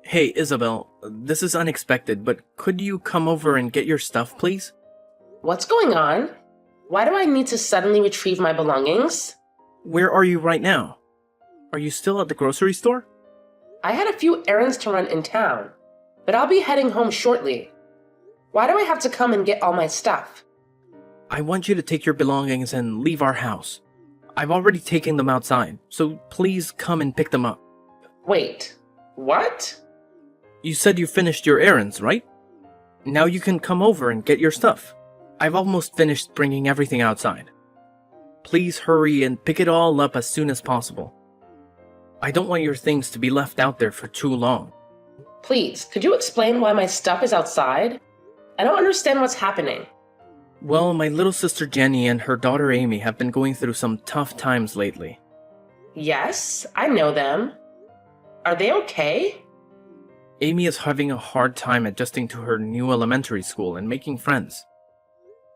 Hey, Isabel, this is unexpected, but could you come over and get your stuff, please? What's going on? Why do I need to suddenly retrieve my belongings? Where are you right now? Are you still at the grocery store? I had a few errands to run in town, but I'll be heading home shortly. Why do I have to come and get all my stuff? I want you to take your belongings and leave our house. I've already taken them outside, so please come and pick them up. Wait, what? You said you finished your errands, right? Now you can come over and get your stuff. I've almost finished bringing everything outside. Please hurry and pick it all up as soon as possible. I don't want your things to be left out there for too long. Please, could you explain why my stuff is outside? I don't understand what's happening. Well, my little sister Jenny and her daughter Amy have been going through some tough times lately. Yes, I know them. Are they okay? Amy is having a hard time adjusting to her new elementary school and making friends.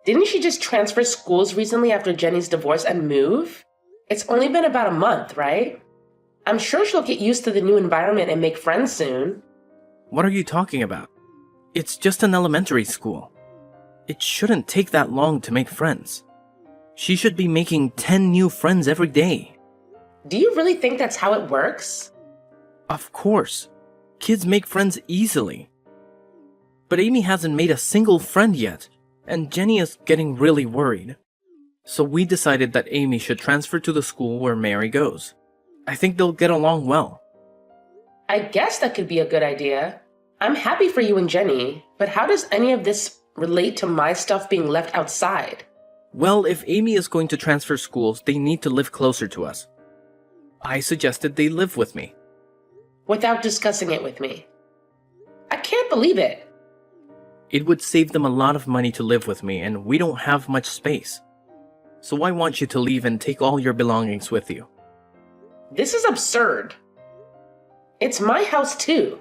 Didn't she just transfer schools recently after Jenny's divorce and move? It's only been about a month, right? I'm sure she'll get used to the new environment and make friends soon. What are you talking about? It's just an elementary school. It shouldn't take that long to make friends. She should be making 10 new friends every day. Do you really think that's how it works? Of course. Kids make friends easily. But Amy hasn't made a single friend yet, and Jenny is getting really worried. So we decided that Amy should transfer to the school where Mary goes. I think they'll get along well. I guess that could be a good idea. I'm happy for you and Jenny, but how does any of this relate to my stuff being left outside? Well, if Amy is going to transfer schools, they need to live closer to us. I suggested they live with me. Without discussing it with me. I can't believe it. It would save them a lot of money to live with me, and we don't have much space. So I want you to leave and take all your belongings with you. This is absurd. It's my house too.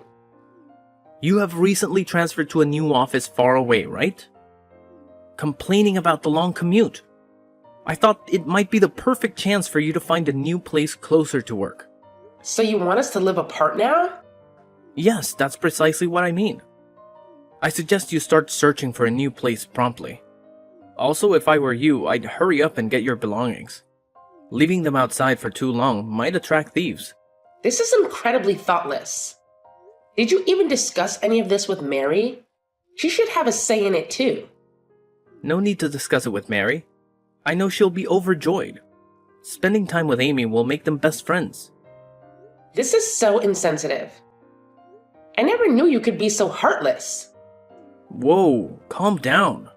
You have recently transferred to a new office far away, right? Complaining about the long commute. I thought it might be the perfect chance for you to find a new place closer to work. So you want us to live apart now? Yes, that's precisely what I mean. I suggest you start searching for a new place promptly. Also, if I were you, I'd hurry up and get your belongings. Leaving them outside for too long might attract thieves. This is incredibly thoughtless. Did you even discuss any of this with Mary? She should have a say in it too. No need to discuss it with Mary. I know she'll be overjoyed. Spending time with Amy will make them best friends. This is so insensitive. I never knew you could be so heartless. Whoa, calm down.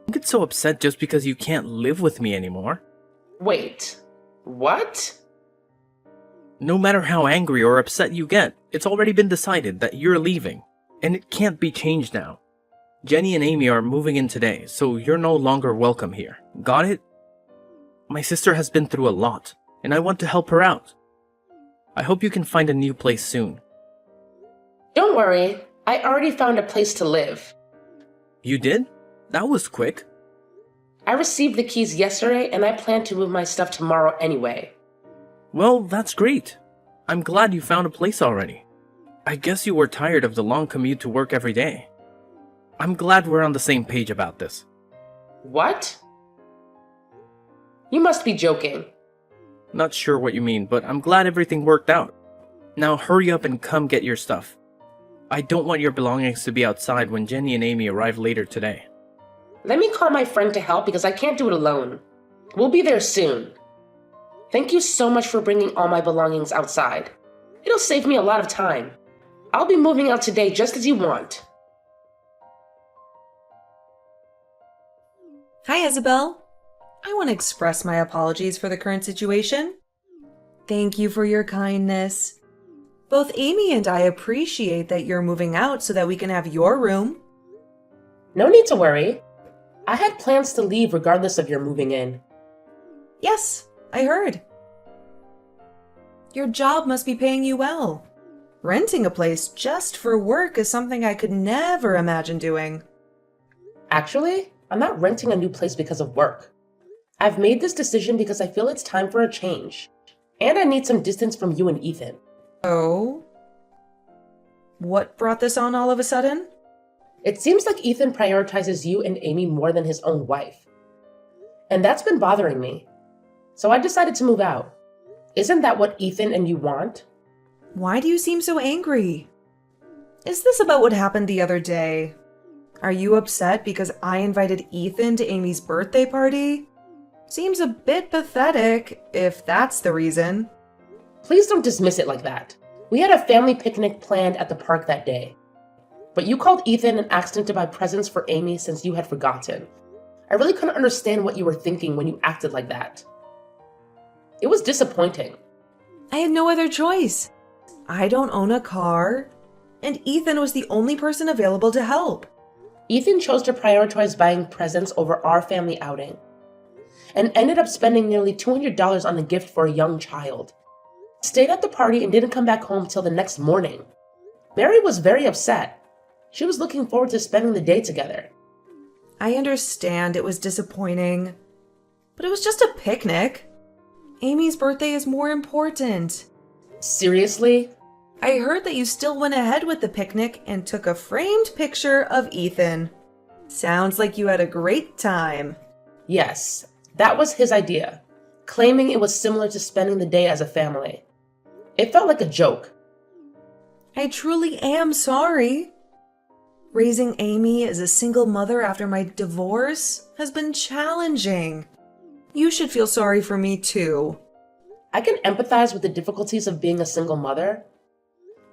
Don't get so upset just because you can't live with me anymore. Wait, what? No matter how angry or upset you get, it's already been decided that you're leaving, and it can't be changed now. Jenny and Amy are moving in today, so you're no longer welcome here. Got it? My sister has been through a lot, and I want to help her out. I hope you can find a new place soon. Don't worry, I already found a place to live. You did? That was quick. I received the keys yesterday and I plan to move my stuff tomorrow anyway. Well, that's great. I'm glad you found a place already. I guess you were tired of the long commute to work every day. I'm glad we're on the same page about this. What? You must be joking. Not sure what you mean, but I'm glad everything worked out. Now hurry up and come get your stuff. I don't want your belongings to be outside when Jenny and Amy arrive later today. Let me call my friend to help because I can't do it alone. We'll be there soon. Thank you so much for bringing all my belongings outside. It'll save me a lot of time. I'll be moving out today just as you want. Hi, Isabel. I want to express my apologies for the current situation. Thank you for your kindness. Both Amy and I appreciate that you're moving out so that we can have your room. No need to worry. I had plans to leave regardless of your moving in. Yes, I heard. Your job must be paying you well. Renting a place just for work is something I could never imagine doing. Actually, I'm not renting a new place because of work. I've made this decision because I feel it's time for a change. And I need some distance from you and Ethan. Oh? What brought this on all of a sudden? It seems like Ethan prioritizes you and Amy more than his own wife. And that's been bothering me. So I decided to move out. Isn't that what Ethan and you want? Why do you seem so angry? Is this about what happened the other day? Are you upset because I invited Ethan to Amy's birthday party? Seems a bit pathetic, if that's the reason. Please don't dismiss it like that. We had a family picnic planned at the park that day. But you called Ethan and asked him to buy presents for Amy since you had forgotten. I really couldn't understand what you were thinking when you acted like that. It was disappointing. I had no other choice. I don't own a car, and Ethan was the only person available to help. Ethan chose to prioritize buying presents over our family outing, and ended up spending nearly $200 on a gift for a young child. Stayed at the party and didn't come back home till the next morning. Mary was very upset. She was looking forward to spending the day together. I understand it was disappointing, but it was just a picnic. Amy's birthday is more important. Seriously? I heard that you still went ahead with the picnic and took a framed picture of Ethan. Sounds like you had a great time. Yes, that was his idea, claiming it was similar to spending the day as a family. It felt like a joke. I truly am sorry. Raising Amy as a single mother after my divorce has been challenging. You should feel sorry for me too. I can empathize with the difficulties of being a single mother,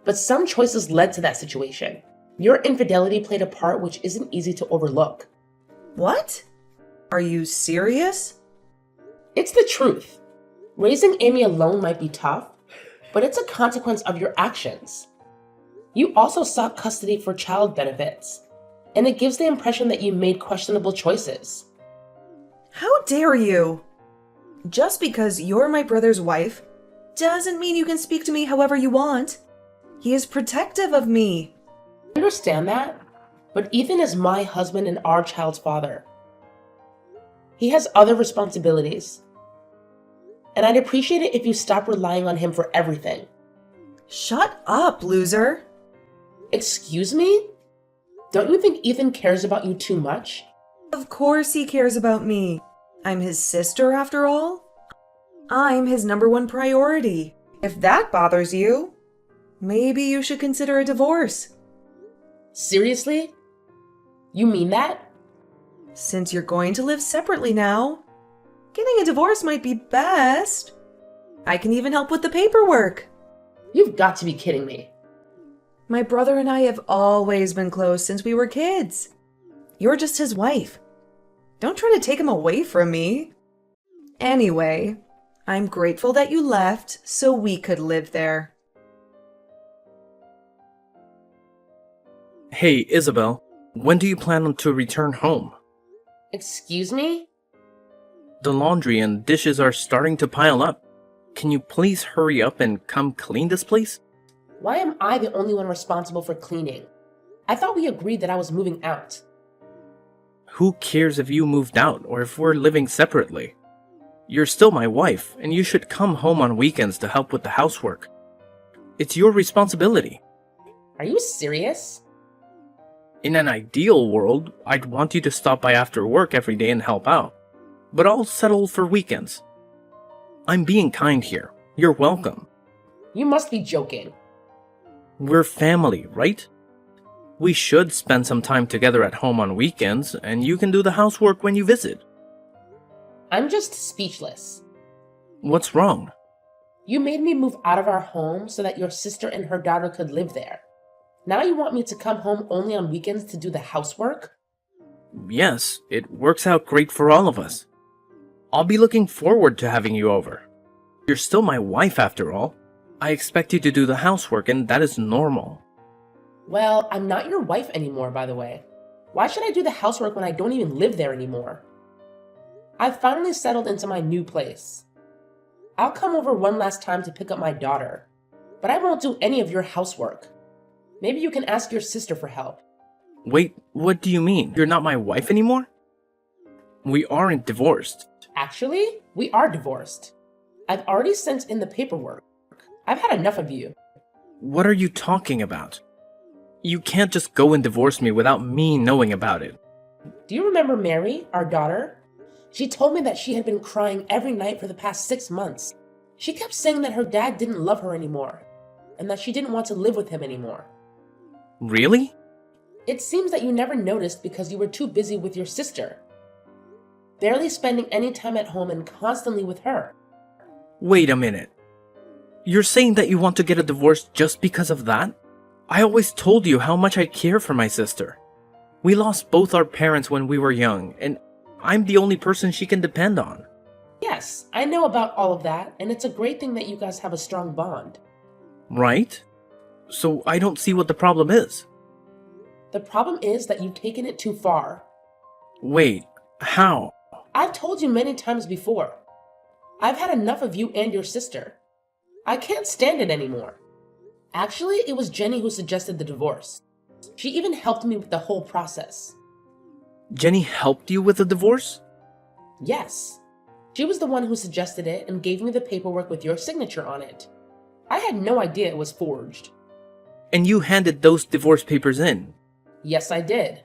but some choices led to that situation. Your infidelity played a part which isn't easy to overlook. What? Are you serious? It's the truth. Raising Amy alone might be tough, but it's a consequence of your actions. You also sought custody for child benefits, and it gives the impression that you made questionable choices. How dare you? Just because you're my brother's wife doesn't mean you can speak to me however you want. He is protective of me. I understand that, but Ethan is my husband and our child's father. He has other responsibilities, and I'd appreciate it if you stop relying on him for everything. Shut up, loser. Excuse me? Don't you think Ethan cares about you too much? Of course he cares about me. I'm his sister after all. I'm his #1 priority. If that bothers you, maybe you should consider a divorce. Seriously? You mean that? Since you're going to live separately now, getting a divorce might be best. I can even help with the paperwork. You've got to be kidding me. My brother and I have always been close since we were kids. You're just his wife. Don't try to take him away from me. Anyway, I'm grateful that you left so we could live there. Hey, Isabel, when do you plan to return home? Excuse me? The laundry and dishes are starting to pile up. Can you please hurry up and come clean this place? Why am I the only one responsible for cleaning? I thought we agreed that I was moving out. Who cares if you moved out or if we're living separately? You're still my wife, and you should come home on weekends to help with the housework. It's your responsibility. Are you serious? In an ideal world, I'd want you to stop by after work every day and help out. But I'll settle for weekends. I'm being kind here. You're welcome. You must be joking. We're family, right? We should spend some time together at home on weekends, and you can do the housework when you visit. I'm just speechless. What's wrong? You made me move out of our home so that your sister and her daughter could live there. Now you want me to come home only on weekends to do the housework? Yes, it works out great for all of us. I'll be looking forward to having you over. You're still my wife after all. I expect you to do the housework, and that is normal. Well, I'm not your wife anymore, by the way. Why should I do the housework when I don't even live there anymore? I've finally settled into my new place. I'll come over one last time to pick up my daughter, but I won't do any of your housework. Maybe you can ask your sister for help. Wait, what do you mean? You're not my wife anymore? We aren't divorced. Actually, we are divorced. I've already sent in the paperwork. I've had enough of you. What are you talking about? You can't just go and divorce me without me knowing about it. Do you remember Mary, our daughter? She told me that she had been crying every night for the past 6 months. She kept saying that her dad didn't love her anymore, and that she didn't want to live with him anymore. Really? It seems that you never noticed because you were too busy with your sister, barely spending any time at home and constantly with her. Wait a minute. You're saying that you want to get a divorce just because of that? I always told you how much I care for my sister. We lost both our parents when we were young, and I'm the only person she can depend on. Yes, I know about all of that, and it's a great thing that you guys have a strong bond. Right? So I don't see what the problem is. The problem is that you've taken it too far. Wait, how? I've told you many times before. I've had enough of you and your sister. I can't stand it anymore. Actually, it was Jenny who suggested the divorce. She even helped me with the whole process. Jenny helped you with the divorce? Yes. She was the one who suggested it and gave me the paperwork with your signature on it. I had no idea it was forged. And you handed those divorce papers in? Yes, I did.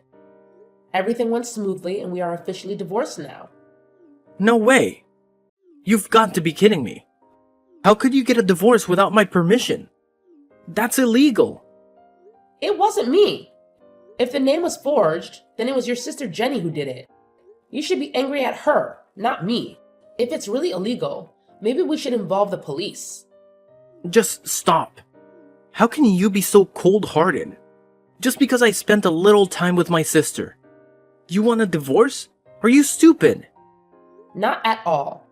Everything went smoothly and we are officially divorced now. No way! You've got to be kidding me. How could you get a divorce without my permission? That's illegal. It wasn't me. If the name was forged, then it was your sister Jenny who did it. You should be angry at her, not me. If it's really illegal, maybe we should involve the police. Just stop. How can you be so cold-hearted? Just because I spent a little time with my sister. You want a divorce? Are you stupid? Not at all.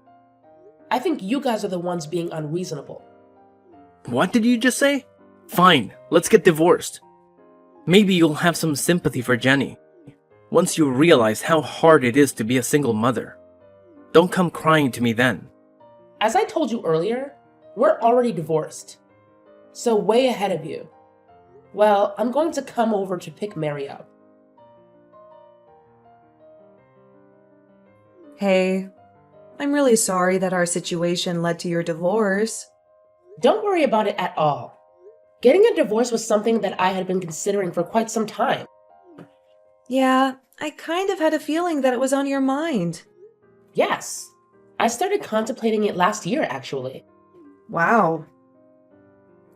I think you guys are the ones being unreasonable. What did you just say? Fine, let's get divorced. Maybe you'll have some sympathy for Jenny. Once you realize how hard it is to be a single mother. Don't come crying to me then. As I told you earlier, we're already divorced. So way ahead of you. Well, I'm going to come over to pick Mary up. Hey, I'm really sorry that our situation led to your divorce. Don't worry about it at all. Getting a divorce was something that I had been considering for quite some time. Yeah, I kind of had a feeling that it was on your mind. Yes, I started contemplating it last year, actually. Wow.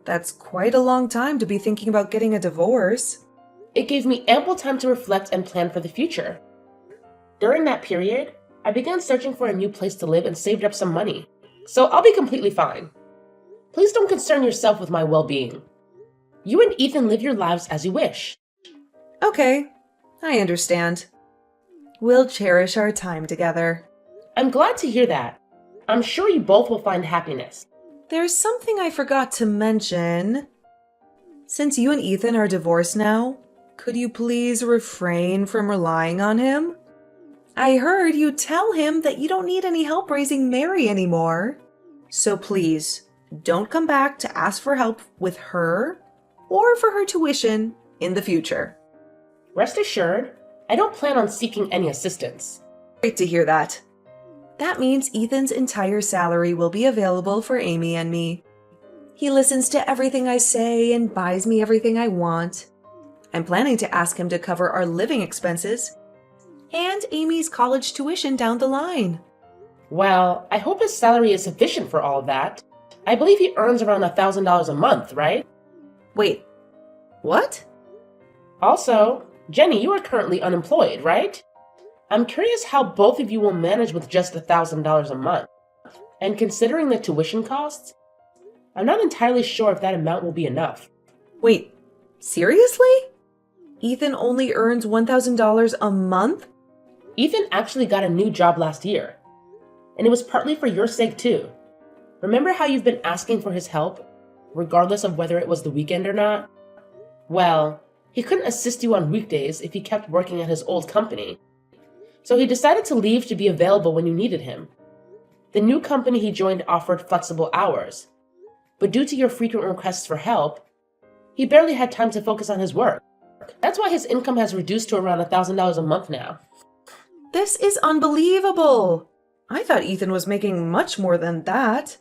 That's quite a long time to be thinking about getting a divorce. It gave me ample time to reflect and plan for the future. During that period, I began searching for a new place to live and saved up some money. So I'll be completely fine. Please don't concern yourself with my well-being. You and Ethan live your lives as you wish. Okay, I understand. We'll cherish our time together. I'm glad to hear that. I'm sure you both will find happiness. There's something I forgot to mention. Since you and Ethan are divorced now, could you please refrain from relying on him? I heard you tell him that you don't need any help raising Mary anymore. So please, don't come back to ask for help with her or for her tuition in the future. Rest assured, I don't plan on seeking any assistance. Great to hear that. That means Ethan's entire salary will be available for Amy and me. He listens to everything I say and buys me everything I want. I'm planning to ask him to cover our living expenses and Amy's college tuition down the line. Well, I hope his salary is sufficient for all of that. I believe he earns around $1,000 a month, right? Wait, what? Also, Jenny, you are currently unemployed, right? I'm curious how both of you will manage with just $1,000 a month. And considering the tuition costs, I'm not entirely sure if that amount will be enough. Wait, seriously? Ethan only earns $1,000 a month? Ethan actually got a new job last year. And it was partly for your sake too. Remember how you've been asking for his help, regardless of whether it was the weekend or not? Well, he couldn't assist you on weekdays if he kept working at his old company. So he decided to leave to be available when you needed him. The new company he joined offered flexible hours, but due to your frequent requests for help, he barely had time to focus on his work. That's why his income has reduced to around $1,000 a month now. This is unbelievable! I thought Ethan was making much more than that.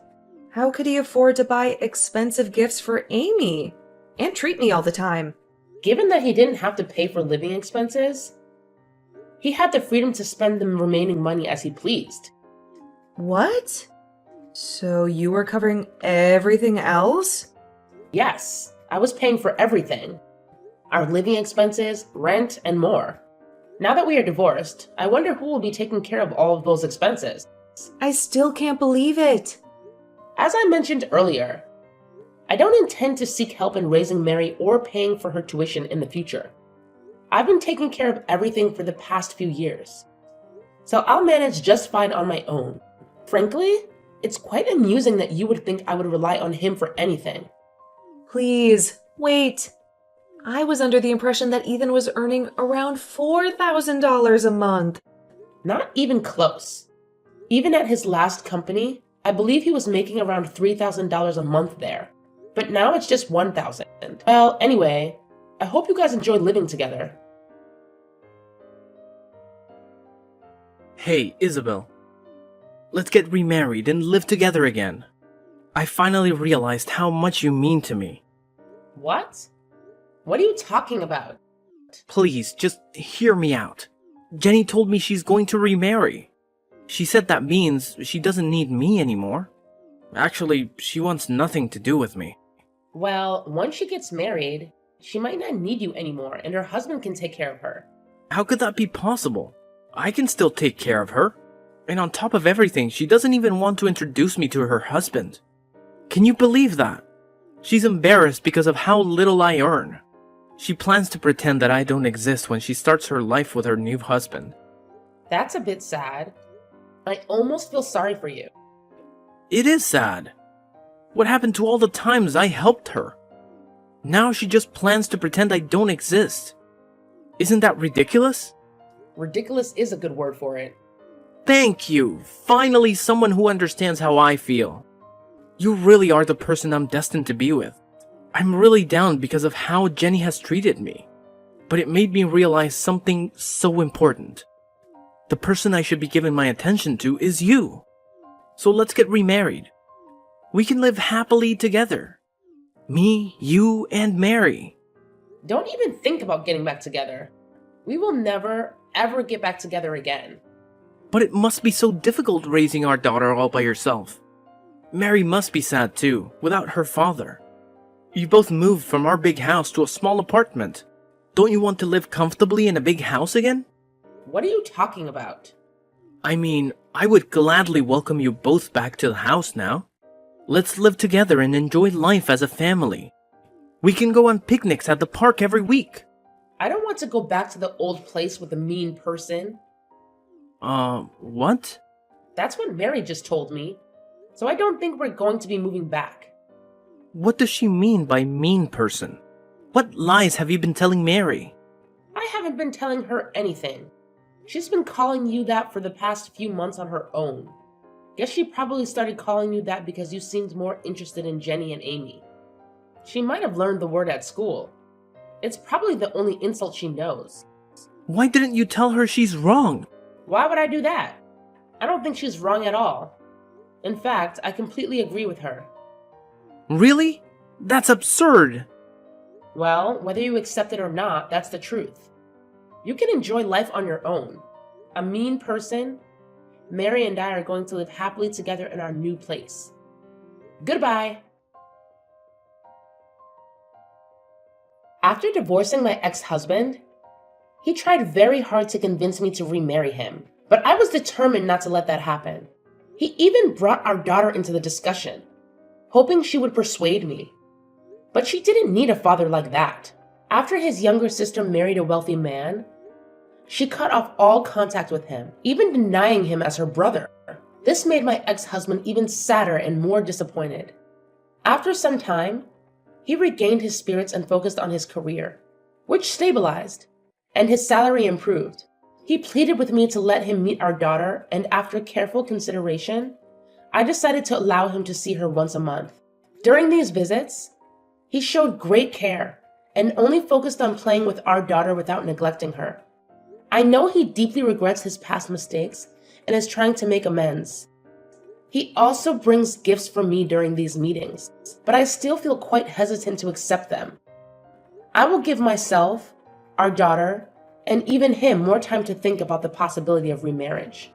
How could he afford to buy expensive gifts for Amy and treat me all the time? Given that he didn't have to pay for living expenses, he had the freedom to spend the remaining money as he pleased. What? So you were covering everything else? Yes, I was paying for everything. Our living expenses, rent, and more. Now that we are divorced, I wonder who will be taking care of all of those expenses. I still can't believe it. As I mentioned earlier, I don't intend to seek help in raising Mary or paying for her tuition in the future. I've been taking care of everything for the past few years, so I'll manage just fine on my own. Frankly, it's quite amusing that you would think I would rely on him for anything. Please, wait. I was under the impression that Ethan was earning around $4,000 a month. Not even close. Even at his last company, I believe he was making around $3,000 a month there. But now it's just $1,000. Well, anyway, I hope you guys enjoy living together. Hey, Isabel. Let's get remarried and live together again. I finally realized how much you mean to me. What? What are you talking about? Please, just hear me out. Jenny told me she's going to remarry. She said that means she doesn't need me anymore. Actually, she wants nothing to do with me. Well, once she gets married, she might not need you anymore and her husband can take care of her. How could that be possible? I can still take care of her. And on top of everything, she doesn't even want to introduce me to her husband. Can you believe that? She's embarrassed because of how little I earn. She plans to pretend that I don't exist when she starts her life with her new husband. That's a bit sad. I almost feel sorry for you. It is sad. What happened to all the times I helped her? Now she just plans to pretend I don't exist. Isn't that ridiculous? Ridiculous is a good word for it. Thank you! Finally someone who understands how I feel. You really are the person I'm destined to be with. I'm really down because of how Jenny has treated me. But it made me realize something so important. The person I should be giving my attention to is you. So let's get remarried. We can live happily together. Me, you, and Mary. Don't even think about getting back together. We will never, ever get back together again. But it must be so difficult raising our daughter all by yourself. Mary must be sad too, without her father. You both moved from our big house to a small apartment. Don't you want to live comfortably in a big house again? What are you talking about? I mean, I would gladly welcome you both back to the house now. Let's live together and enjoy life as a family. We can go on picnics at the park every week. I don't want to go back to the old place with a mean person. What? That's what Mary just told me. So I don't think we're going to be moving back. What does she mean by mean person? What lies have you been telling Mary? I haven't been telling her anything. She's been calling you that for the past few months on her own. Guess she probably started calling you that because you seemed more interested in Jenny and Amy. She might have learned the word at school. It's probably the only insult she knows. Why didn't you tell her she's wrong? Why would I do that? I don't think she's wrong at all. In fact, I completely agree with her. Really? That's absurd. Well, whether you accept it or not, that's the truth. You can enjoy life on your own. A mean person, Mary and I are going to live happily together in our new place. Goodbye. After divorcing my ex-husband, he tried very hard to convince me to remarry him, but I was determined not to let that happen. He even brought our daughter into the discussion, hoping she would persuade me. But she didn't need a father like that. After his younger sister married a wealthy man, she cut off all contact with him, even denying him as her brother. This made my ex-husband even sadder and more disappointed. After some time, he regained his spirits and focused on his career, which stabilized, and his salary improved. He pleaded with me to let him meet our daughter, and after careful consideration, I decided to allow him to see her once a month. During these visits, he showed great care and only focused on playing with our daughter without neglecting her. I know he deeply regrets his past mistakes and is trying to make amends. He also brings gifts for me during these meetings, but I still feel quite hesitant to accept them. I will give myself, our daughter, and even him more time to think about the possibility of remarriage.